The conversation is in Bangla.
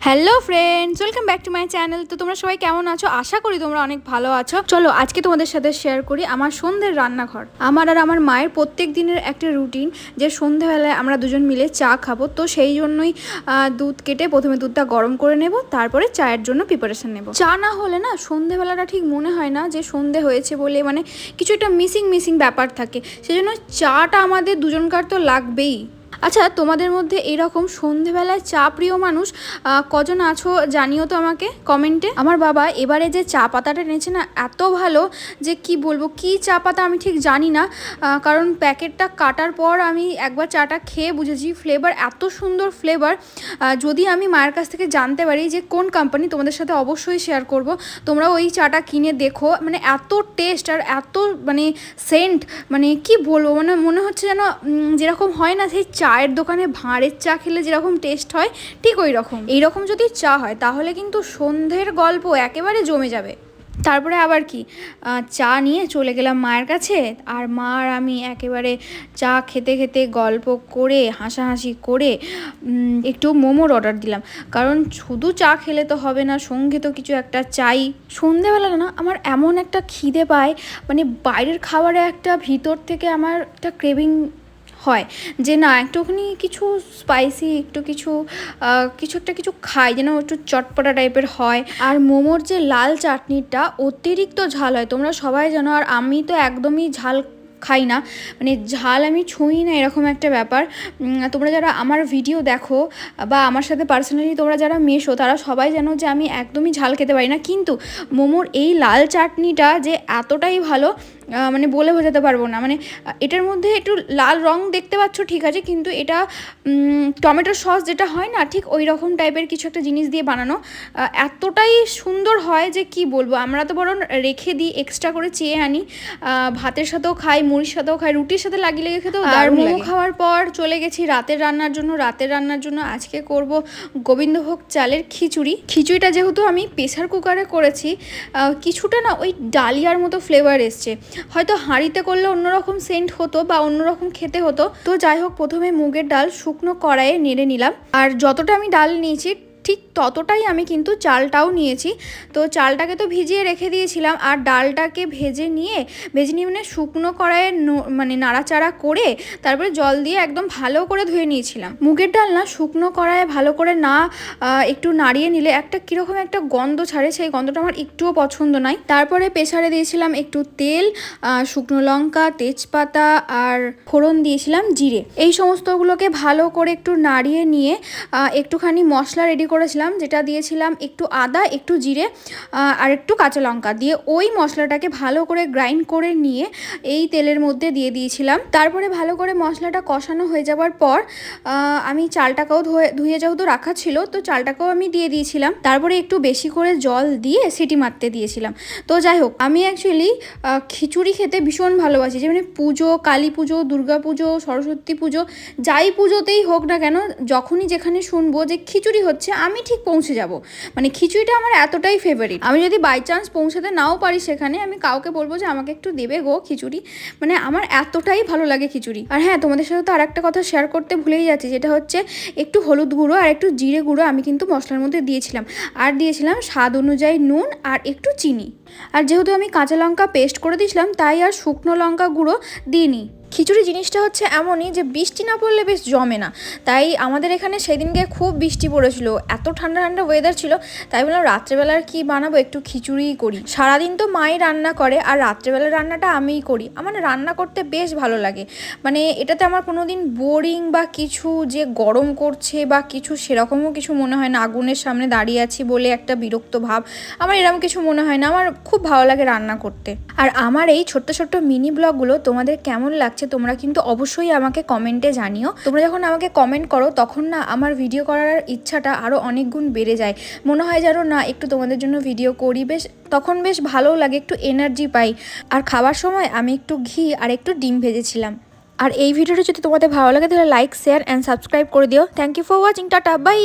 Hello friends, welcome back to my channel. তো তোমরা সবাই কেমন আছো? আশা করি তোমরা অনেক ভালো আছো। চলো আজকে তোমাদের সাথে শেয়ার করি আমার সন্ধ্যের রান্নাঘর। আমার আর আমার মায়ের প্রত্যেক দিনের একটা রুটিন, যে সন্ধ্যেবেলায় আমরা দুজন মিলে চা খাবো। তো সেই জন্যই দুধ কেটে প্রথমে দুধটা গরম করে নেব, তারপরে চায়ের জন্য প্রিপারেশন নেব। চা না হলে না সন্ধ্যেবেলাটা ঠিক মনে হয় না যে সন্ধ্যে হয়েছে বলে, মানে কিছু একটা মিসিং ব্যাপার থাকে। সেজন্য চাটা আমাদের দুজনকার তো লাগবেই। আচ্ছা, তোমাদের মধ্যে এরকম সন্ধেবেলায় চা প্রিয় মানুষ কজন আছো জানিও তো আমাকে কমেন্টে। আমার বাবা এবারে যে চা পাতাটা এনেছে না, এত ভালো যে কি বলবো। কি চা পাতা আমি ঠিক জানি না, কারণ প্যাকেটটা কাটার পর আমি একবার চাটা খেয়ে বুঝেছি ফ্লেভার এত সুন্দর ফ্লেভার। যদি আমি মায়ের কাছ থেকে জানতে পারি যে কোন কোম্পানি, তোমাদের সাথে অবশ্যই শেয়ার করব। তোমরাও ওই চাটা কিনে দেখো, মানে এত টেস্ট আর এত মানে সেন্ট, মানে কি বলবো, মানে মনে হচ্ছে যেন যেরকম হয় না সেই চায়ের দোকানে ভাঁড়ের চা খেলে যেরকম টেস্ট হয়, ঠিক ওই রকম। এইরকম যদি চা হয় তাহলে কিন্তু সন্ধ্যের গল্প একেবারে জমে যাবে। তারপরে আবার কি, চা নিয়ে চলে গেলাম মায়ের কাছে। আর মা আর আমি একেবারে চা খেতে খেতে গল্প করে হাসাহাসি করে একটু মোমোর অর্ডার দিলাম। কারণ শুধু চা খেলে তো হবে না, সঙ্গে তো কিছু একটা চাই। সন্ধেবেলা না আমার এমন একটা খিদে পায়, মানে বাইরের খাবারে একটা ভিতর থেকে আমার একটা ক্রেভিং হয় যে না একটুখানি কিছু স্পাইসি, একটু কিছু কিছু খাই, যেন একটু চটপটা টাইপের হয়। আর মোমোর যে লাল চাটনিটা অতিরিক্ত ঝাল হয়, তোমরা সবাই জানো। আর আমি তো একদমই ঝাল খাই না, মানে ঝাল আমি ছুঁই না, এরকম একটা ব্যাপার। তোমরা যারা আমার ভিডিও দেখো বা আমার সাথে পার্সোনালি তোমরা যারা মেশো, তারা সবাই জানো যে আমি একদমই ঝাল খেতে পারি না। কিন্তু মোমোর এই লাল চাটনিটা যে এতটাই ভালো, মানে বলে বোঝাতে পারবো না। মানে এটার মধ্যে একটু লাল রং দেখতে পাচ্ছ, ঠিক আছে, কিন্তু এটা টমেটো সস যেটা হয় না, ঠিক ওই রকম টাইপের কিছু একটা জিনিস দিয়ে বানানো। এতটাই সুন্দর হয় যে কি বলবো। আমরা তো বরং রেখে দিই, এক্সট্রা করে চেয়ে আনি, ভাতের সাথেও খাই, মুড়ির সাথেও খাই, রুটির সাথে লাগিয়ে লেগে খেতেও দারুণ লাগে। মোমো খাওয়ার পর চলে গেছি রাতের রান্নার জন্য আজকে করব গোবিন্দভোগ চালের খিচুড়িটা যেহেতু আমি প্রেসার কুকারে করেছি, কিছুটা না ওই ডালিয়ার মতো ফ্লেভার এসছে। হয়তো হাঁড়িতে করলে অন্যরকম সেন্ট হতো বা অন্যরকম খেতে হতো। তো যাই হোক, প্রথমে মুগের ডাল শুকনো কড়াইয়ে নেড়ে নিলাম। আর যতটা আমি ডাল নিয়েছি ঠিক ততটাই আমি কিন্তু চালটাও নিয়েছি। তো চালটাকে তো ভিজিয়ে রেখে দিয়েছিলাম, আর ডালটাকে ভেজে নিয়ে মানে শুকনো কড়াইয়ে মানে নাড়াচাড়া করে তারপরে জল দিয়ে একদম ভালো করে ধুয়ে নিয়েছিলাম। মুগের ডাল না শুকনো কড়াইয়ে ভালো করে না একটু নাড়িয়ে নিলে একটা কীরকম একটা গন্ধ ছাড়ে, সেই গন্ধটা আমার একটুও পছন্দ নয়। তারপরে প্রেসারে দিয়েছিলাম একটু তেল, শুকনো লঙ্কা, তেজপাতা আর ফোড়ন দিয়েছিলাম জিরে। এই সমস্তগুলোকে ভালো করে একটু নাড়িয়ে নিয়ে একটুখানি মশলা রেডি করেছিলাম, যেটা দিয়েছিলাম একটু আদা, একটু জিরে আর একটু কাঁচা লঙ্কা দিয়ে ওই মশলাটাকে ভালো করে গ্রাইন্ড করে নিয়ে এই তেলের মধ্যে দিয়ে দিয়েছিলাম। তারপরে ভালো করে মশলাটা কষানো হয়ে যাওয়ার পর আমি চালটাকেও ধুয়ে যেহেতু রাখা ছিল, তো চালটাকেও আমি দিয়ে দিয়েছিলাম। তারপরে একটু বেশি করে জল দিয়ে সিটি মারতে দিয়েছিলাম। তো যাই হোক, আমি অ্যাকচুয়ালি খিচুড়ি খেতে ভীষণ ভালোবাসি। যে মানে পুজো, কালী পুজো, দুর্গা পুজো, সরস্বতী পুজো, যাই পুজোতেই হোক না কেন, যখনই যেখানে শুনবো যে খিচুড়ি হচ্ছে, আমি ঠিক পৌঁছে যাব। মানে খিচুড়িটা আমার এতটাই ফেভারিট। আমি যদি বাই চান্স পৌঁছাতে নাও পারি সেখানে, আমি কাউকে বলবো যে আমাকে একটু দেবে গো খিচুড়ি। মানে আমার এতটাই ভালো লাগে খিচুড়ি। আর হ্যাঁ, তোমাদের সাথে তো আর একটা কথা শেয়ার করতে ভুলেই যাচ্ছি, যেটা হচ্ছে একটু হলুদ গুঁড়ো আর একটু জিরে গুঁড়ো আমি কিন্তু মশলার মধ্যে দিয়েছিলাম। আর দিয়েছিলাম স্বাদ অনুযায়ী নুন আর একটু চিনি। আর যেহেতু আমি কাঁচা লঙ্কা পেস্ট করে দিয়েছিলাম, তাই আর শুকনো লঙ্কা গুঁড়ো দিইনি। খিচুড়ি জিনিসটা হচ্ছে এমনই যে বৃষ্টি না পড়লে বেশ জমে না। তাই আমাদের এখানে সেদিনকে খুব বৃষ্টি পড়েছিল, এত ঠান্ডা ওয়েদার ছিল। তাই বললাম রাত্রেবেলার কি বানাবো, একটু খিচুড়িই করি। সারাদিন তো মাই রান্না করে, আর রাত্রেবেলার রান্নাটা আমিই করি। আমার রান্না করতে বেশ ভালো লাগে। মানে এটাতে আমার কোনো দিন বোরিং বা কিছু যে গরম করছে বা কিছু সেরকমও কিছু মনে হয় না। আগুনের সামনে দাঁড়িয়ে আছি বলে একটা বিরক্ত ভাব, আমার এরকম কিছু মনে হয় না। আমার খুব ভালো লাগে রান্না করতে। আর আমার এই ছোট্ট ছোট্ট মিনি ব্লগগুলো তোমাদের কেমন লাগছে তোমরা কিন্তু অবশ্যই আমাকে কমেন্টে জানিও। তোমরা যখন আমাকে কমেন্ট করো তখন না আমার ভিডিও করার ইচ্ছাটা আরও অনেক গুণ বেড়ে যায়। মনে হয় যেন না একটু তোমাদের জন্য ভিডিও করি, তখন বেশ ভালোও লাগে, একটু এনার্জি পাই। আর খাবার সময় আমি একটু ঘি আর একটু ডিম ভেজেছিলাম। আর এই ভিডিওটা যদি তোমাদের ভালো লাগে তাহলে লাইক, শেয়ার অ্যান্ড সাবস্ক্রাইব করে দিও। Thank you for watching. টাটা, বাই।